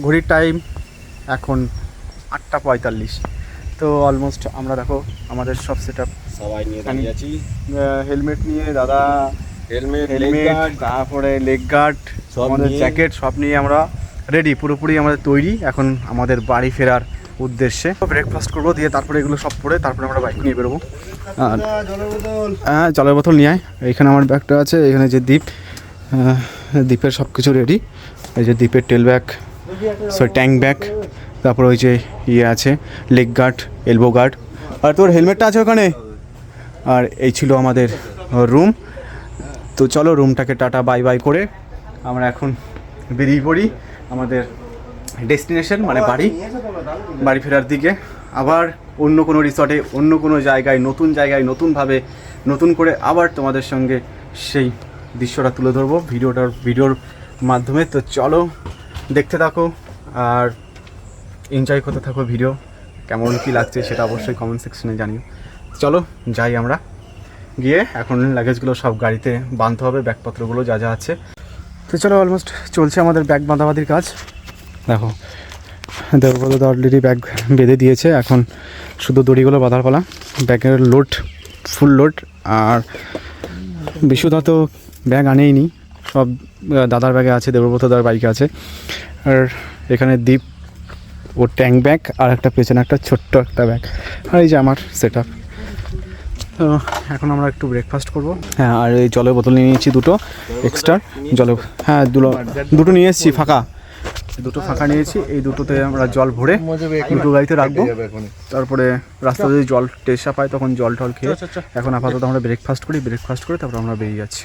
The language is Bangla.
ঘড়ির টাইম এখন 8:45। তো অলমোস্ট আমরা দেখো আমাদের সব সেট আপ সবাই নিয়ে দাঁড়িয়ে আছি। হেলমেট নিয়ে দাদা, হেলমেট তারপরে লেগ গার্ড, সব আমাদের নিয়ে। জ্যাকেট সব নিয়ে আমরা রেডি, পুরোপুরি আমাদের তৈরি এখন আমাদের বাড়ি ফেরার উদ্দেশ্যে। ব্রেকফাস্ট করবো, দিয়ে তারপরে এগুলো সব পরে তারপরে আমরা বাইক নিয়ে বেরোবো। আর হ্যাঁ, জলের বোতল নিয়ে আয়। এইখানে আমার ব্যাগটা আছে, এখানে যে দ্বীপ, দ্বীপের সব কিছু রেডি। এই যে দ্বীপের টেল ব্যাগ, সরি ট্যাঙ্ক ব্যাগ, তারপরে ওই যে ইয়ে আছে লেগ গার্ড, এলবো গার্ড, আর তোর হেলমেটটা আছে ওখানে। আর এই ছিল আমাদের রুম। তো চলো রুমটাকে টাটা বাই বাই করে আমরা এখন বেরিয়ে পড়ি আমাদের ডেস্টিনেশন, মানে বাড়ি ফেরার দিকে। আবার অন্য কোনো রিসর্টে, অন্য কোনো জায়গায়, নতুনভাবে নতুন করে আবার তোমাদের সঙ্গে সেই দৃশ্যটা তুলে ধরবো ভিডিওর মাধ্যমে। তো চলো দেখতে থাকো আর এনজয় করতে থাকো। ভিডিও কেমন কী লাগছে সেটা অবশ্যই কমেন্ট সেকশনে জানিও। চলো যাই আমরা, গিয়ে এখন লাগেজগুলো সব গাড়িতে বাঁধতে হবে, ব্যাগপত্রগুলো যা যা আছে। তো চলো অলমোস্ট চলছে আমাদের ব্যাগ বাঁধাবাঁধির কাজ। দেখো দেবব্রত অলরেডি ব্যাগ বেঁধে দিয়েছে, এখন শুধু দড়িগুলো বাঁধার পালা। ব্যাগের লোড ফুল লোড। আর বিশুদা তো ব্যাগ আনেইনি, সব দাদার ব্যাগে আছে, দেবব্রত দাদার বাইকে আছে। আর এখানে দ্বীপ ও ট্যাঙ্ক ব্যাগ, আর একটা পেছনে একটা ছোট্ট একটা ব্যাগ, আর এই যে আমার সেট আপ। তো এখন আমরা একটু ব্রেকফাস্ট করবো। হ্যাঁ, আর এই জলের বোতল নিয়ে নিয়েছি দুটো এক্সট্রা জলে। হ্যাঁ, দুটো নিয়ে এসেছি, দুটো ফাঁকা নিয়েছি। এই দুটোতে আমরা জল ভরে দুটো গাড়িতে রাখবো, তারপরে রাস্তা যদি জল টেসা পাই তখন জল টল খেয়ে। এখন আপাতত আমরা ব্রেকফাস্ট করে তারপর আমরা বেরিয়ে যাচ্ছি।